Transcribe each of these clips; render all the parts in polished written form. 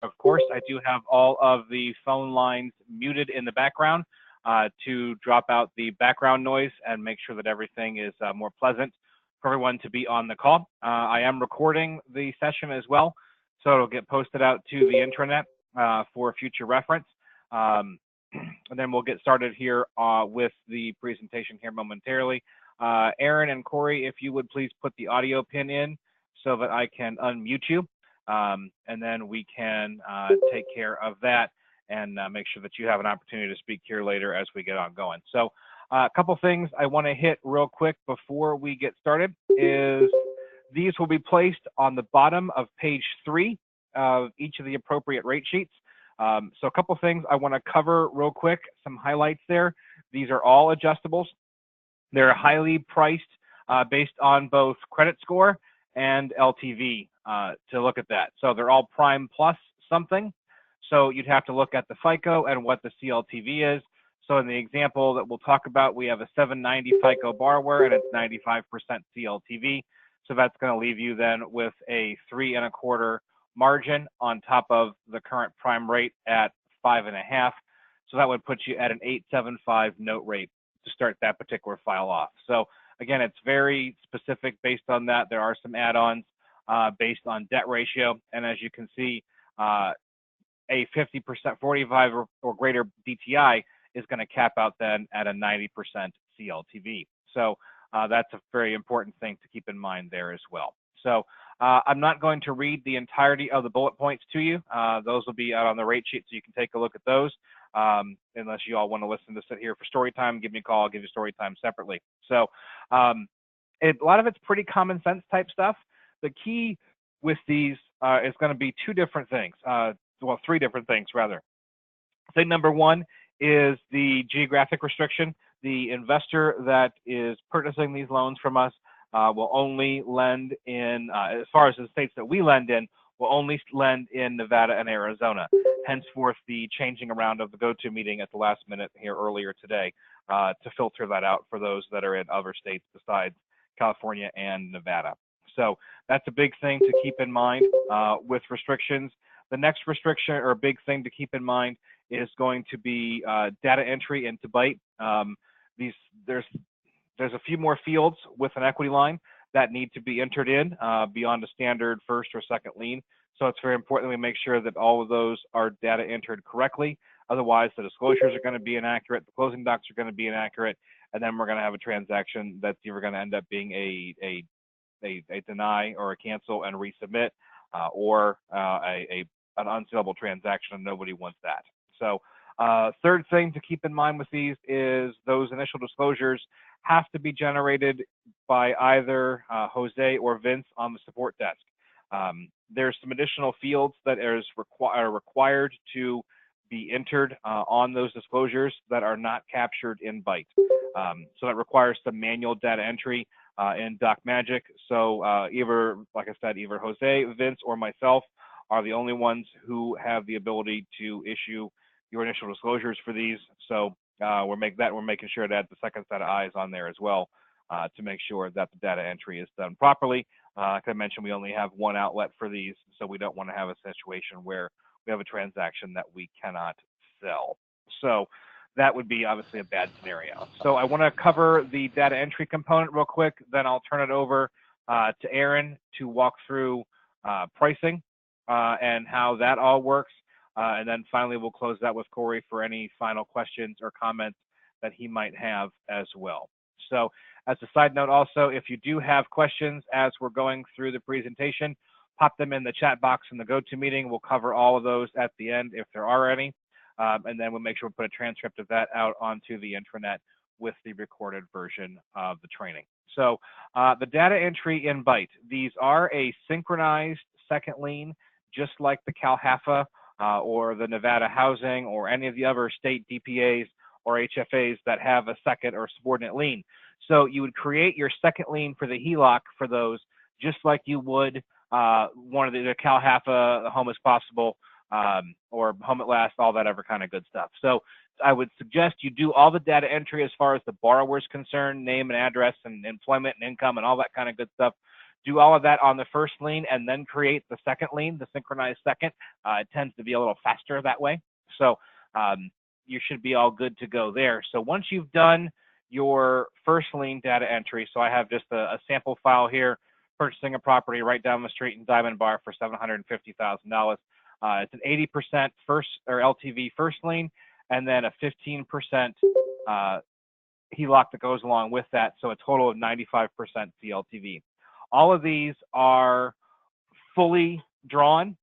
Of course, I do have all of the phone lines muted in the background to drop out the background noise and make sure that everything is more pleasant for everyone to be on the call. I am recording the session as well, so it'll get posted out to the intranet for future reference. Um, and then we'll get started here with the presentation here momentarily. Aaron and Corey, if you would please put the audio pin in so that I can unmute you. And then we can take care of that and make sure that you have an opportunity to speak here later as we get on going. So a couple things I want to hit real quick before we get started is these will be placed on the bottom of page 3 of each of the appropriate rate sheets. So a couple things I want to cover real quick, some highlights there. These are all adjustables. They're highly priced based on both credit score and LTV to look at that. So they're all prime plus something. So you'd have to look at the FICO and what the CLTV is. So in the example that we'll talk about, we have a 790 FICO borrower and it's 95% CLTV. So that's going to leave you then with a 3.25 margin on top of the current prime rate at 5.5. So that would put you at an 875 note rate to start that particular file off. So again, it's very specific based on that. There are some add-ons based on debt ratio. And as you can see, a 50%, 45 or greater DTI is going to cap out then at a 90% CLTV. So that's a very important thing to keep in mind there as well. So I'm not going to read the entirety of the bullet points to you. Those will be out on the rate sheet, so you can take a look at those. Unless you all want to listen to sit here for story time, give me a call, I'll give you story time separately. So a lot of it's pretty common sense type stuff. The key with these is going to be two different things, well, three different things rather. Thing number one is the geographic restriction. The investor that is purchasing these loans from us will only lend in, as far as the states that we lend in, will only lend in Nevada and Arizona. Henceforth, the changing around of the go-to meeting at the last minute here earlier today to filter that out for those that are in other states besides California and Nevada. So that's a big thing to keep in mind with restrictions. The next restriction or big thing to keep in mind is going to be data entry into BITE. There's a few more fields with an equity line that need to be entered in beyond a standard first or second lien. So it's very important that we make sure that all of those are data entered correctly. Otherwise, the disclosures are going to be inaccurate, the closing docs are going to be inaccurate, and then we're going to have a transaction that's either going to end up being a deny or a cancel and resubmit, or an unsaleable transaction, and nobody wants that. So third thing to keep in mind with these is those initial disclosures have to be generated by either Jose or Vince on the support desk. There's some additional fields that are required to be entered on those disclosures that are not captured in BITE. So that requires some manual data entry in DocMagic. So either, like I said, either Jose, Vince, or myself are the only ones who have the ability to issue your initial disclosures for these. So we're making sure that the second set of eyes on there as well to make sure that the data entry is done properly. Like I mentioned, we only have one outlet for these, so we don't want to have a situation where we have a transaction that we cannot sell. So that would be obviously a bad scenario. So I want to cover the data entry component real quick, then I'll turn it over to Aaron to walk through pricing and how that all works. And then finally, we'll close that with Corey for any final questions or comments that he might have as well. So as a side note also, if you do have questions as we're going through the presentation, pop them in the chat box in the GoToMeeting. We'll cover all of those at the end if there are any. And then we'll make sure we put a transcript of that out onto the intranet with the recorded version of the training. So the data entry in BITE, these are a synchronized second lien, just like the CalHFA or the Nevada Housing or any of the other state DPAs or HFAs that have a second or subordinate lien. So you would create your second lien for the HELOC for those, just like you would one of the CalHFA, Home as Possible, or Home at Last, all that other kind of good stuff. So I would suggest you do all the data entry as far as the borrower is concerned, name and address and employment and income and all that kind of good stuff. do all of that on the first lien and then create the second lien, the synchronized second. It tends to be a little faster that way. So you should be all good to go there. So once you've done your first lien data entry, so I have just a sample file here, purchasing a property right down the street in Diamond Bar for $750,000. It's an 80% first or LTV first lien, and then a 15% HELOC that goes along with that. So a total of 95% CLTV. All of these are fully drawn.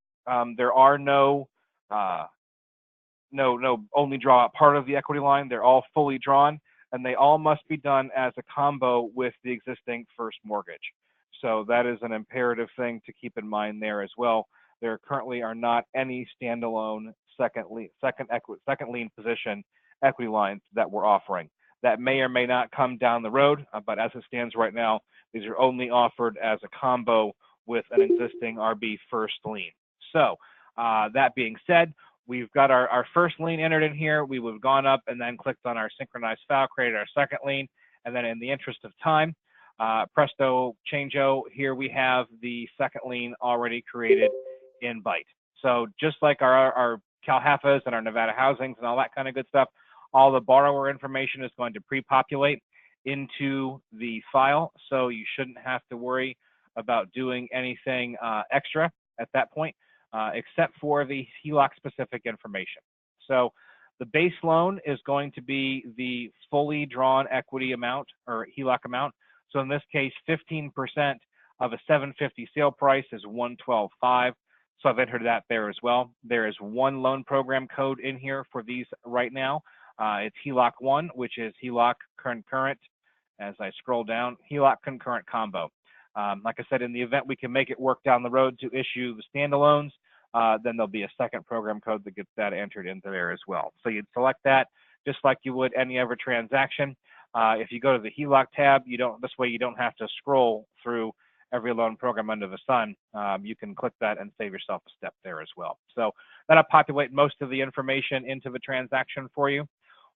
There are no only draw out part of the equity line. They're all fully drawn, and they all must be done as a combo with the existing first mortgage. So that is an imperative thing to keep in mind there as well. There currently are not any standalone second lien position equity lines that we're offering. That may or may not come down the road, but as it stands right now, these are only offered as a combo with an existing RB first lien. So that being said, we've got our first lien entered in here. We would have gone up and then clicked on our synchronized file, created our second lien, and then in the interest of time, presto changeo, here we have the second lien already created in Byte. So just like our CalHFAs and our Nevada housings and all that kind of good stuff, all the borrower information is going to pre-populate into the file, so you shouldn't have to worry about doing anything extra at that point, except for the HELOC specific information. So the base loan is going to be the fully drawn equity amount or HELOC amount. So in this case, 15% of a 750 sale price is 112.5. So I've entered that there as well. There is one loan program code in here for these right now. It's HELOC 1, which is HELOC concurrent. As I scroll down, HELOC concurrent combo. Like I said, in the event we can make it work down the road to issue the standalones, then there'll be a second program code that gets that entered into there as well. So you'd select that just like you would any other transaction. If you go to the HELOC tab, this way you don't have to scroll through every loan program under the sun. You can click that and save yourself a step there as well. So that'll populate most of the information into the transaction for you.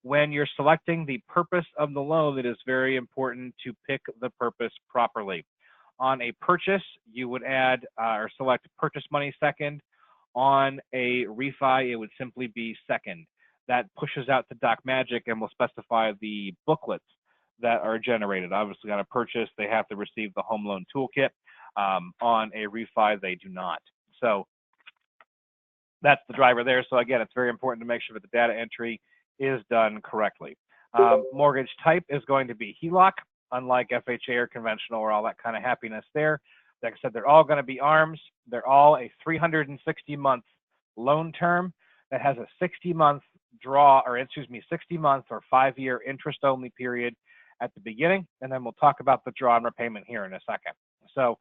When you're selecting the purpose of the loan, it is very important to pick the purpose properly. On a purchase, you would add or select purchase money second. On a refi, it would simply be second. That pushes out to DocMagic and will specify the booklets that are generated. Obviously, on a purchase, they have to receive the home loan toolkit. On a refi, they do not. So that's the driver there. So again, it's very important to make sure that the data entry is done correctly. Mortgage type is going to be HELOC, unlike FHA or conventional or all that kind of happiness there. Like I said, they're all going to be ARMs. They're all a 360-month loan term that has a 60-month draw, or 60-month or 5-year interest-only period at the beginning, and then we'll talk about the draw and repayment here in a second. So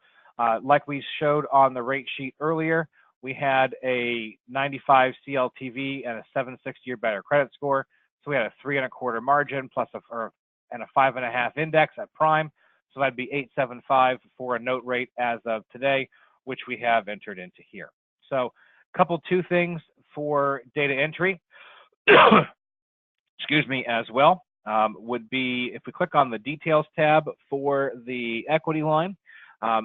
like we showed on the rate sheet earlier, we had a 95 CLTV and a 760 or better credit score. So we had a 3.25 margin plus and a 5.5 index at prime. So that'd be 875 for a note rate as of today, which we have entered into here. So two things for data entry, excuse me, as well, would be if we click on the details tab for the equity line,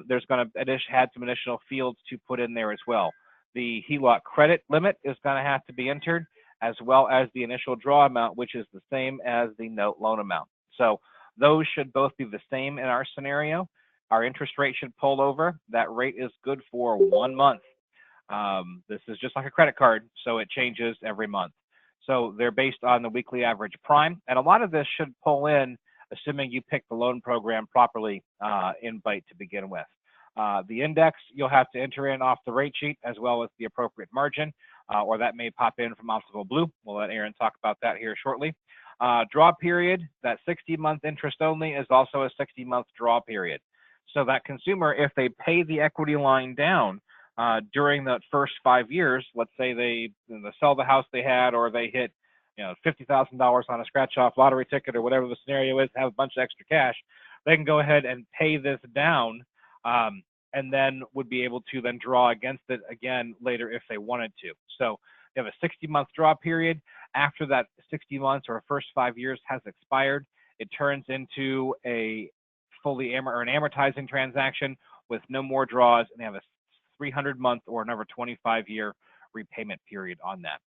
there's going to add some additional fields to put in there as well. The HELOC credit limit is going to have to be entered, as well as the initial draw amount, which is the same as the note loan amount. So those should both be the same in our scenario. Our interest rate should pull over. That rate is good for 1 month. This is just like a credit card, so it changes every month. So they're based on the weekly average prime, and a lot of this should pull in, assuming you pick the loan program properly in Byte to begin with. The index you'll have to enter in off the rate sheet, as well as the appropriate margin, or that may pop in from Optical Blue. We'll let Aaron talk about that here shortly. Draw period, that 60-month interest only is also a 60-month draw period. So that consumer, if they pay the equity line down during the first 5 years, let's say they sell the house they had, or they hit $50,000 on a scratch-off lottery ticket or whatever the scenario is, have a bunch of extra cash, they can go ahead and pay this down, and then would be able to then draw against it again later if they wanted to. So they have a 60-month draw period. After that 60 months or first 5 years has expired, it turns into a fully an amortizing transaction with no more draws, and they have a 300-month or another 25-year repayment period on that.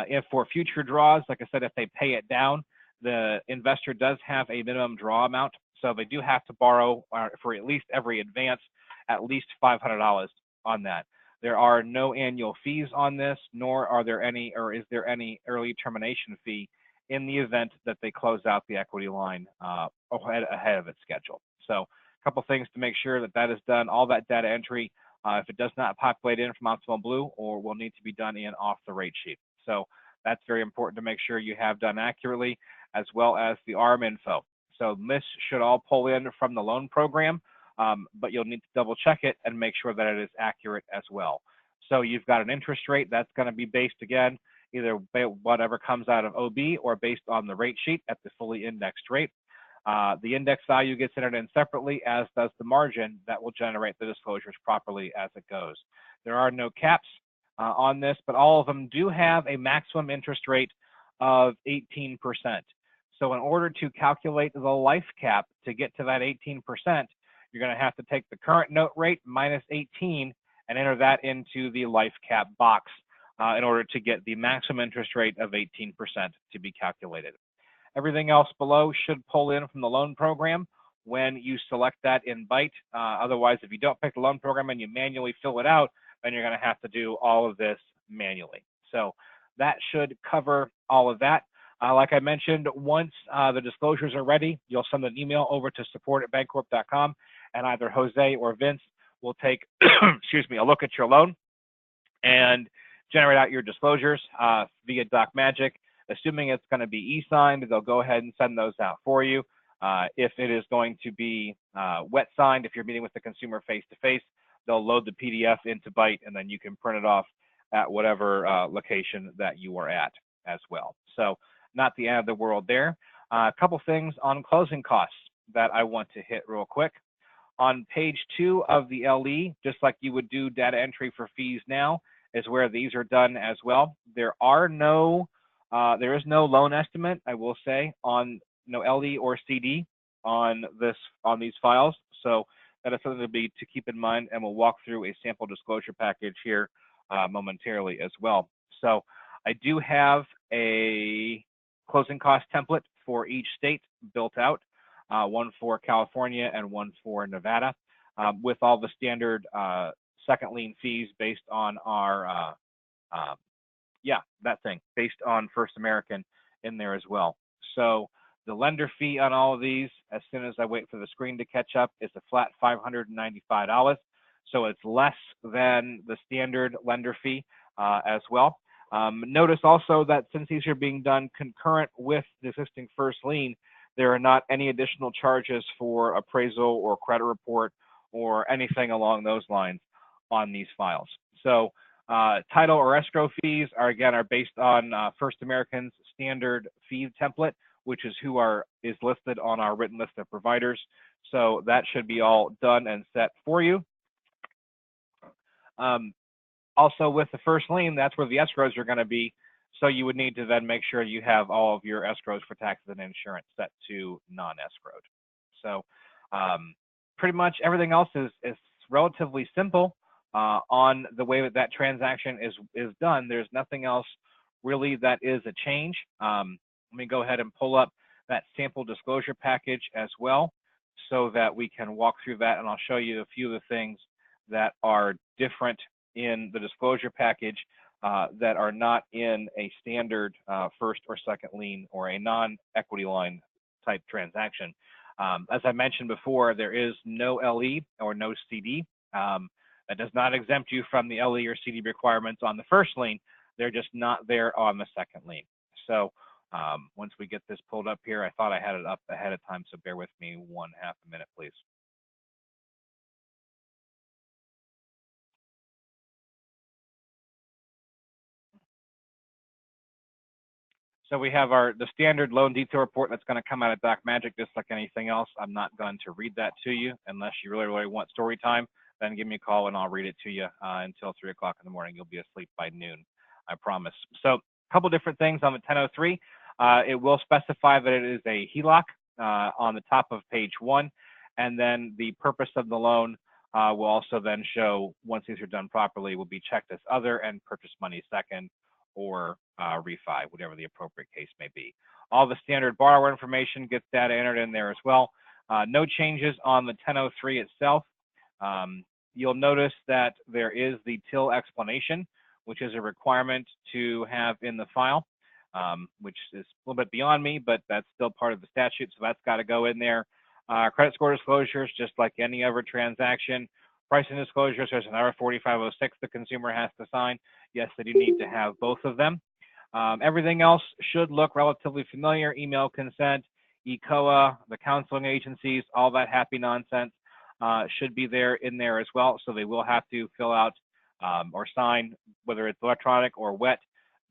If for future draws, like I said, if they pay it down, the investor does have a minimum draw amount, so they do have to borrow for at least every advance at least $500 on that. There are no annual fees on this, nor are there any, or is there any early termination fee in the event that they close out the equity line ahead of its schedule. So a couple things to make sure that that is done. All that data entry, if it does not populate in from Optimal Blue, or will need to be done in off the rate sheet. So that's very important to make sure you have done accurately, as well as the ARM info. So this should all pull in from the loan program, but you'll need to double check it and make sure that it is accurate as well. So you've got an interest rate that's going to be based, again, either whatever comes out of OB or based on the rate sheet at the fully indexed rate. The index value gets entered in separately, as does the margin that will generate the disclosures properly as it goes. There are no caps on this, but all of them do have a maximum interest rate of 18%. So in order to calculate the life cap to get to that 18%, you're going to have to take the current note rate minus 18 and enter that into the life cap box in order to get the maximum interest rate of 18% to be calculated. Everything else below should pull in from the loan program when you select that in BITE. Otherwise, if you don't pick the loan program and you manually fill it out, then you're going to have to do all of this manually. So that should cover all of that. Like I mentioned, once the disclosures are ready, you'll send an email over to support@bancorp.com, and either Jose or Vince will take excuse me, a look at your loan and generate out your disclosures via DocMagic. Assuming it's going to be e-signed, they'll go ahead and send those out for you. If it is going to be wet signed, if you're meeting with the consumer face-to-face, they'll load the PDF into BITE, and then you can print it off at whatever location that you are at as well. So not the end of the world there. A couple things on closing costs that I want to hit real quick. On page 2 of the LE, just like you would do data entry for fees now, is where these are done as well. There is no loan estimate, I will say, on no LE or CD on these files. So that is something to keep in mind, and we'll walk through a sample disclosure package here momentarily as well. So I do have a closing cost template for each state built out, one for California and one for Nevada, with all the standard second lien fees based on our, based on First American in there as well. So the lender fee on all of these, as soon as I wait for the screen to catch up, is a flat $595. So it's less than the standard lender fee as well. Notice also that since these are being done concurrent with the existing first lien, there are not any additional charges for appraisal or credit report or anything along those lines on these files. So title or escrow fees are based on First American's standard fee template, which is is listed on our written list of providers. So that should be all done and set for you. Also with the first lien, that's where the escrows are going to be. So you would need to then make sure you have all of your escrows for taxes and insurance set to non-escrowed. So pretty much everything else is relatively simple on the way that transaction is done. There's nothing else really that is a change. Let me go ahead and pull up that sample disclosure package as well so that we can walk through that, and I'll show you a few of the things that are different in the disclosure package that are not in a standard first or second lien or a non-equity line type transaction. As I mentioned before, there is no LE or no CD. That does not exempt you from the LE or CD requirements on the first lien. They're just not there on the second lien. So once we get this pulled up here, I thought I had it up ahead of time, so bear with me 1/2 a minute, please. So we have the standard loan detail report that's going to come out of DocMagic, just like anything else. I'm not going to read that to you unless you really, really want story time. Then give me a call and I'll read it to you until 3 o'clock in the morning. You'll be asleep by noon, I promise. So a couple different things on the 1003. It will specify that it is a HELOC on the top of page 1, and then the purpose of the loan will also then show, once these are done properly, will be checked as other and purchase money second, or refi, whatever the appropriate case may be. All the standard borrower information gets data entered in there as well. No changes on the 1003 itself. You'll notice that there is the till explanation, which is a requirement to have in the file, which is a little bit beyond me, but that's still part of the statute, so that's got to go in there. Credit score disclosures, just like any other transaction. Pricing disclosures, there's another 4506 the consumer has to sign. Yes, they do need to have both of them. Everything else should look relatively familiar. Email consent, ECOA, the counseling agencies, all that happy nonsense should be there in there as well. So they will have to fill out or sign, whether it's electronic or wet,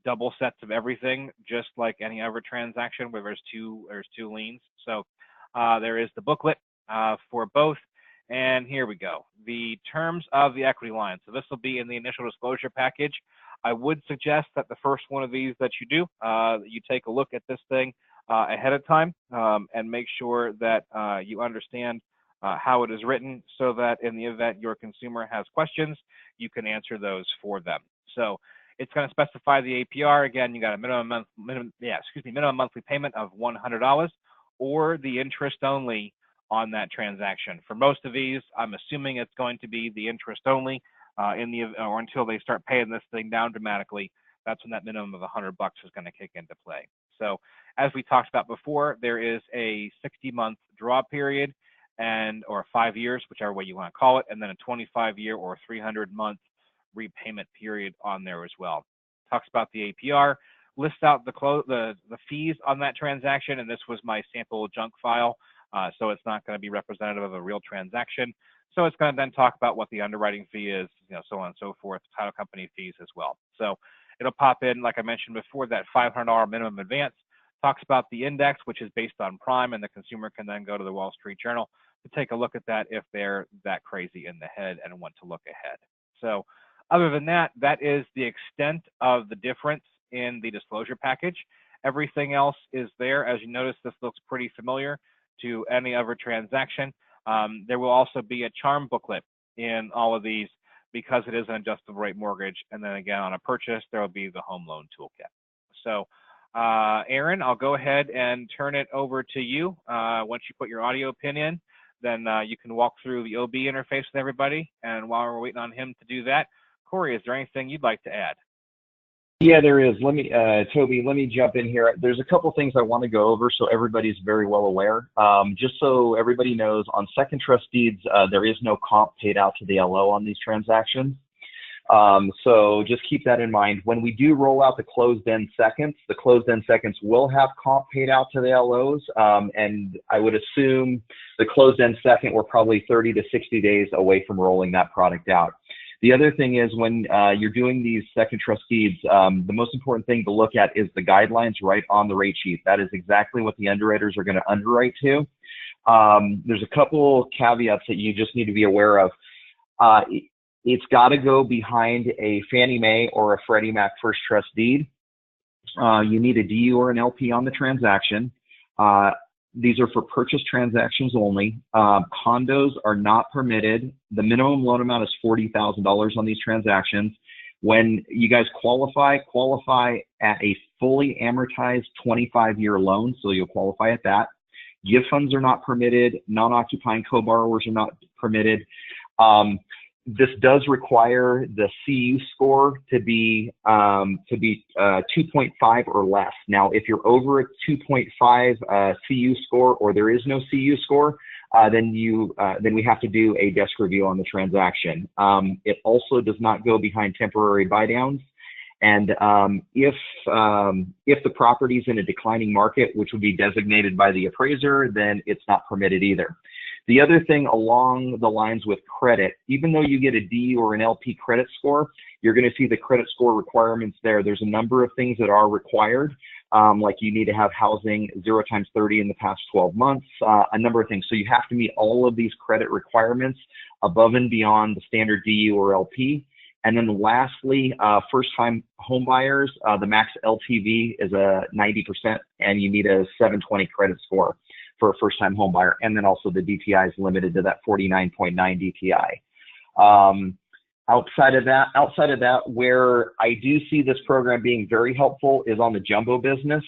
double sets of everything, just like any other transaction where there's two liens. So there is the booklet for both. And here we go. The terms of the equity line. So this will be in the initial disclosure package. I would suggest that the first one of these that you do, you take a look at this thing ahead of time and make sure that you understand how it is written, so that in the event your consumer has questions, you can answer those for them. So it's going to specify the APR. Again, you got a minimum monthly payment of $100, or the interest only on that transaction. For most of these, I'm assuming it's going to be the interest only or until they start paying this thing down dramatically. That's when that minimum of $100 is going to kick into play. So as we talked about before, there is a 60-month draw period or 5 years, whichever way you want to call it, and then a 25-year or 300-month repayment period on there as well. Talks about the APR, lists out the fees on that transaction, and this was my sample junk file. So it's not going to be representative of a real transaction. So it's going to then talk about what the underwriting fee is, so on and so forth, title company fees as well. So it'll pop in, like I mentioned before, that $500 minimum advance. Talks about the index, which is based on prime, and the consumer can then go to the Wall Street Journal to take a look at that if they're that crazy in the head and want to look ahead. So other than that, that is the extent of the difference in the disclosure package. Everything else is there. As you notice, this looks pretty familiar to any other transaction. There will also be a charm booklet in all of these because it is an adjustable rate mortgage. And then again, on a purchase, there will be the home loan toolkit. So Aaron, I'll go ahead and turn it over to you. Once you put your audio pin in, then you can walk through the OB interface with everybody. And while we're waiting on him to do that, Corey, is there anything you'd like to add? Yeah, there is. Toby, let me jump in here. There's a couple things I want to go over so everybody's very well aware. Just so everybody knows, on second trust deeds, there is no comp paid out to the LO on these transactions. So just keep that in mind. When we do roll out the closed-end seconds, the closed-end seconds will have comp paid out to the LOs, and I would assume the closed-end second, we're probably 30 to 60 days away from rolling that product out. The other thing is, when you're doing these second trust deeds, the most important thing to look at is the guidelines right on the rate sheet. That is exactly what the underwriters are going to underwrite to. There's a couple caveats that you just need to be aware of. It's got to go behind a Fannie Mae or a Freddie Mac first trust deed. You need a DU or an LP on the transaction. These are for purchase transactions only. Condos are not permitted. The minimum loan amount is $40,000 on these transactions. When you guys qualify at a fully amortized 25-year loan, so you'll qualify at that. Gift funds are not permitted. Non-occupying co-borrowers are not permitted. This does require the CU score to be 2.5 or less. Now, if you're over a 2.5 CU score, or there is no CU score, then we have to do a desk review on the transaction. It also does not go behind temporary buy downs. And if the property is in a declining market, which would be designated by the appraiser, then it's not permitted either. The other thing along the lines with credit, even though you get a D or an LP credit score, you're going to see the credit score requirements there. There's a number of things that are required, like you need to have housing 0 times 30 in the past 12 months, a number of things. So you have to meet all of these credit requirements above and beyond the standard DU or LP. And then lastly, first-time home buyers, the max LTV is a 90%, and you need a 720 credit score for a first-time home buyer. And then also the DTI is limited to that 49.9 DTI. Outside of that, where I do see this program being very helpful is on the jumbo business,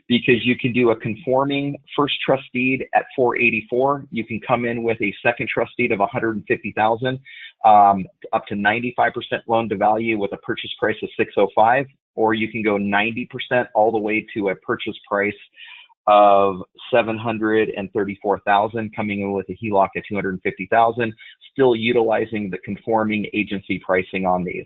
because you can do a conforming first trust deed at 484. You can come in with a second trust deed of 150,000, up to 95% loan to value with a purchase price of 605, or you can go 90% all the way to a purchase price of 734,000, coming in with a HELOC at 250,000, still utilizing the conforming agency pricing on these.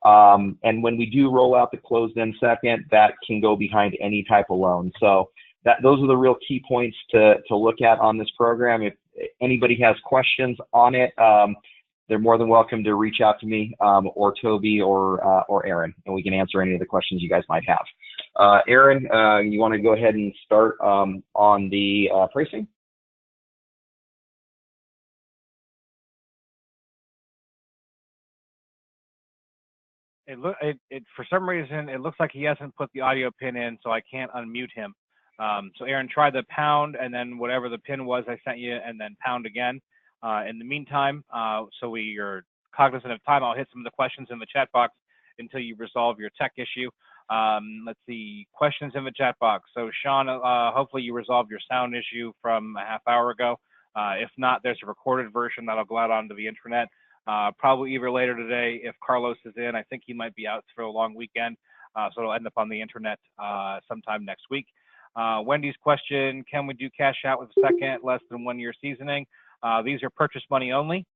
And when we do roll out the closed-end second, that can go behind any type of loan. So those are the real key points to look at on this program. If anybody has questions on it, they're more than welcome to reach out to me, or Toby, or Aaron, and we can answer any of the questions you guys might have. Aaron, you want to go ahead and start on the pricing? For some reason, it looks like he hasn't put the audio pin in, so I can't unmute him. So Aaron, try the pound and then whatever the pin was I sent you, and then pound again. In the meantime, so we are cognizant of time, I'll hit some of the questions in the chat box until you resolve your tech issue. Let's see, questions in the chat box. So Sean, hopefully you resolved your sound issue from a half hour ago. If not, there's a recorded version that'll go out onto the internet. Probably either later today if Carlos is in. I think he might be out for a long weekend, so it'll end up on the internet sometime next week. Wendy's question, can we do cash out with a second less than 1 year seasoning? These are purchase money only,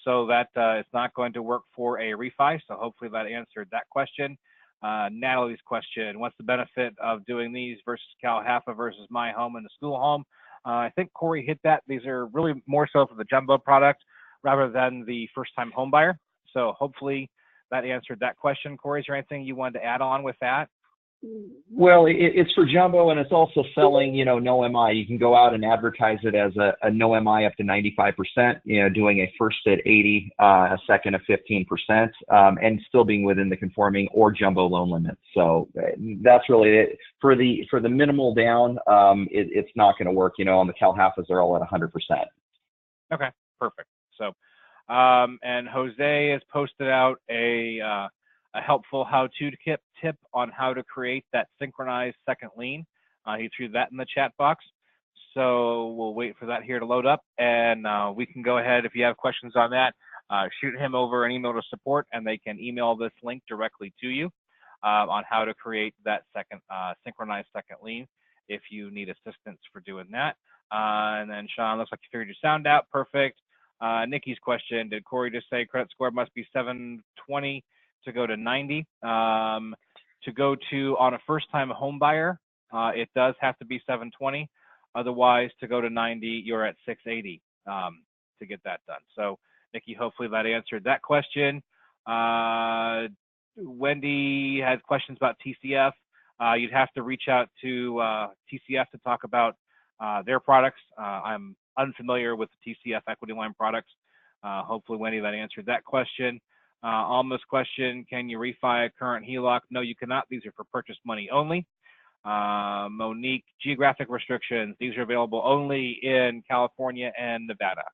so that it's not going to work for a refi. So hopefully that answered that question. Natalie's question, what's the benefit of doing these versus Cal-Hafa versus my home and the school home? I think Corey hit that. These are really more so for the jumbo product rather than the first-time home buyer. So hopefully that answered that question. Corey, is there anything you wanted to add on with that? Well, it's for jumbo, and it's also selling, no MI. You can go out and advertise it as a no MI up to 95%, doing a first at 80, a second at 15%, and still being within the conforming or jumbo loan limit. So that's really it. For the minimal down, it's not going to work. On the Cal-Hafas, they're all at 100%. Okay, perfect. So, and Jose has posted out a helpful how-to tip on how to create that synchronized second lien. He threw that in the chat box. So we'll wait for that here to load up, and we can go ahead. If you have questions on that, shoot him over an email to support, and they can email this link directly to you on how to create that second synchronized second lien if you need assistance for doing that. And then Sean, looks like you figured your sound out. Perfect. Nikki's question, did Corey just say credit score must be 720 to go to 90? To go to on a first-time home buyer, it does have to be 720. Otherwise, to go to 90, you're at 680 to get that done. So, Nikki, hopefully that answered that question. Wendy has questions about TCF. You'd have to reach out to TCF to talk about their products. I'm unfamiliar with the TCF equity line products. Hopefully, Wendy, that answered that question. Alma's question, can you refi a current HELOC? No, you cannot. These are for purchase money only. Monique, geographic restrictions. These are available only in California and Nevada.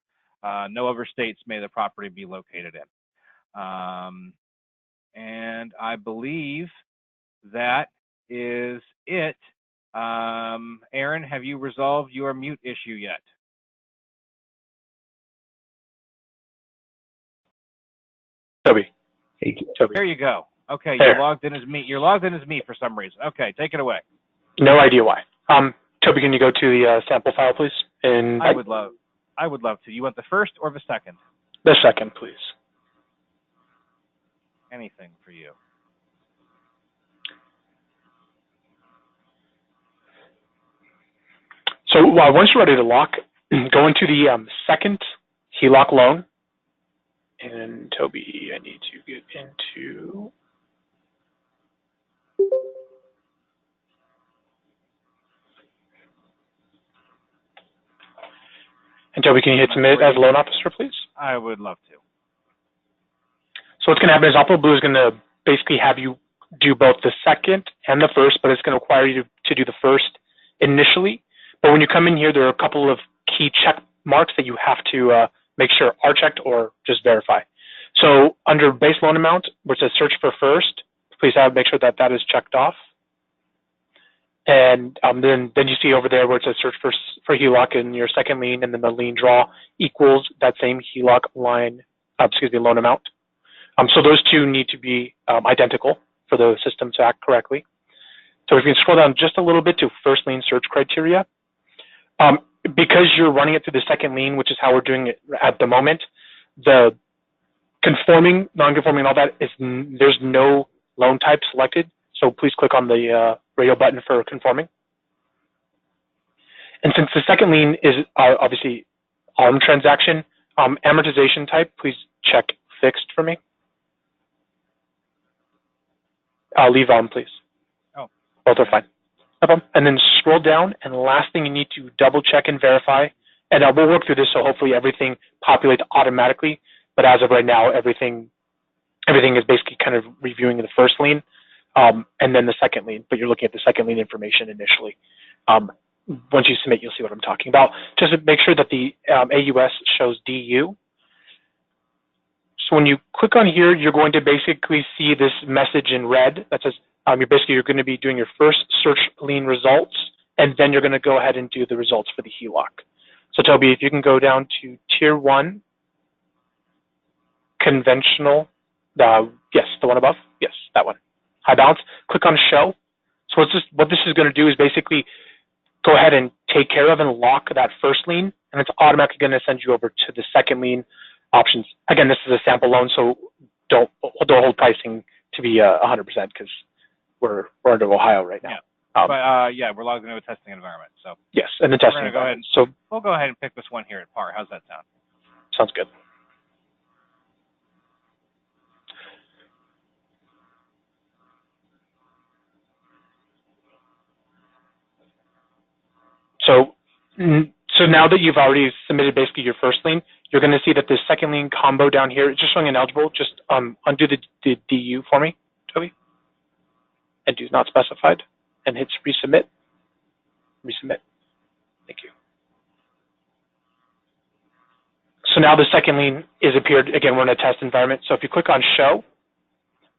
No other states may the property be located in. And I believe that is it. Aaron, have you resolved your mute issue yet? Toby. Hey, Toby. There you go. Okay, There. you're logged in as me. You're logged in as me for some reason. Okay, take it away. No idea why. Toby, can you go to the sample file, please? And I would love to. You want the first or the second? The second, please. Anything for you. So once you're ready to lock, go into the second HELOC loan. And Toby, I need to get into. And Toby, can you hit submit as loan officer, please? I would love to. So what's going to happen is Opera Blue is going to basically have you do both the second and the first, but it's going to require you to do the first initially. But when you come in here, there are a couple of key check marks that you have to make sure are checked or just verify. So under base loan amount, where it says search for first, please make sure that that is checked off. And then you see over there where it says search for HELOC in your second lien, and then the lien draw equals that same HELOC loan amount. So those two need to be identical for the system to act correctly. So if you can scroll down just a little bit to first lien search criteria, because you're running it through the second lien, which is how we're doing it at the moment, the conforming, non-conforming, all that there's no loan type selected. So please click on the radio button for conforming. And since the second lien is obviously ARM transaction, amortization type, please check fixed for me. Leave ARM, please. Oh. Both are fine. And then scroll down, and the last thing you need to double check and verify, and we'll work through this so hopefully everything populates automatically, but as of right now, everything is basically kind of reviewing the first lien and then the second lien, but you're looking at the second lien information initially. Once you submit, you'll see what I'm talking about. Just to make sure that the AUS shows DU. So when you click on here, you're going to basically see this message in red that says you're going to be doing your first search lien results, and then you're going to go ahead and do the results for the HELOC. So Toby, if you can go down to Tier 1, conventional, yes, the one above, yes, that one, high balance, click on show. So what this is going to do is basically go ahead and take care of and lock that first lien, and it's automatically going to send you over to the second lien options. Again, this is a sample loan, so don't hold pricing to be 100% because we're under Ohio right now. Yeah. But yeah, we're logged into a testing environment. So yes, and the testing environment. So we'll go ahead and pick this one here at par. How's that sound? Sounds good. So now that you've already submitted basically your first lien, you're going to see that the second lien combo down here, it's just showing ineligible. Just undo the DU for me, Toby, and do not specified, and hit resubmit. Resubmit. Thank you. So now the second lien is appeared. Again, we're in a test environment. So if you click on show,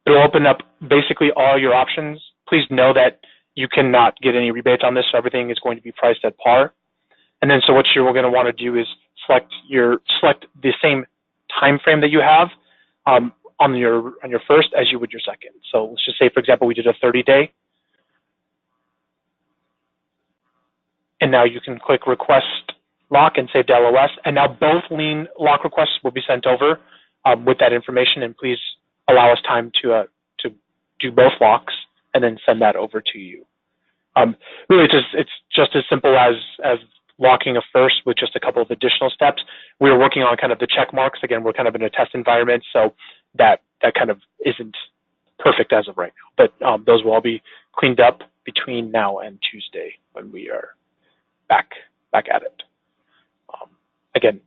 it'll open up basically all your options. Please know that you cannot get any rebates on this, so everything is going to be priced at par. And then so what you're going to want to do is select the same time frame that you have on your first as you would your second. So let's just say, for example, we did a 30-day. And now you can click request lock and save to LOS. And now both lien lock requests will be sent over with that information. And please allow us time to do both locks and then send that over to you. Really, it's just as simple as locking a first with just a couple of additional steps. We were working on kind of the check marks. Again, we're kind of in a test environment, so that kind of isn't perfect as of right now. But those will all be cleaned up between now and Tuesday when we are back at it. Again,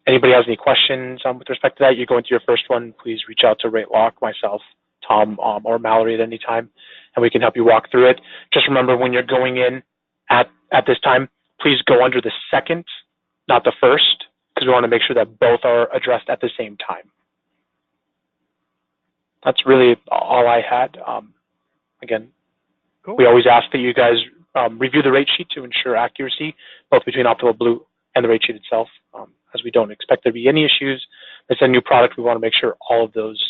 anybody has any questions with respect to that, you go into your first one, please reach out to RateLock, myself, Tom, or Mallory at any time, and we can help you walk through it. Just remember, when you're going in at this time, please go under the second, not the first, because we want to make sure that both are addressed at the same time. That's really all I had. Again, cool. We always ask that you guys review the rate sheet to ensure accuracy, both between Optimal Blue and the rate sheet itself, as we don't expect there to be any issues. It's a new product. We want to make sure all of those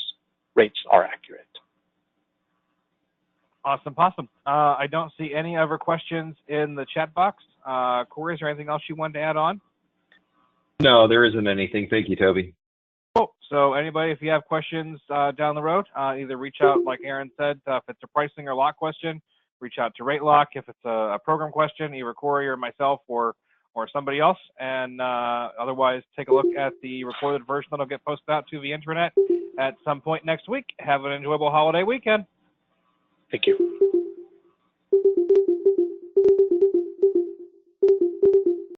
rates are accurate. Awesome, awesome. I don't see any other questions in the chat box. Corey, is there anything else you wanted to add on? No, there isn't anything. Thank you, Toby. Cool. So anybody, if you have questions down the road, either reach out, like Aaron said, if it's a pricing or lock question, reach out to RateLock. If it's a program question, either Corey or myself or somebody else. And otherwise, take a look at the recorded version that'll get posted out to the internet at some point next week. Have an enjoyable holiday weekend. Thank you.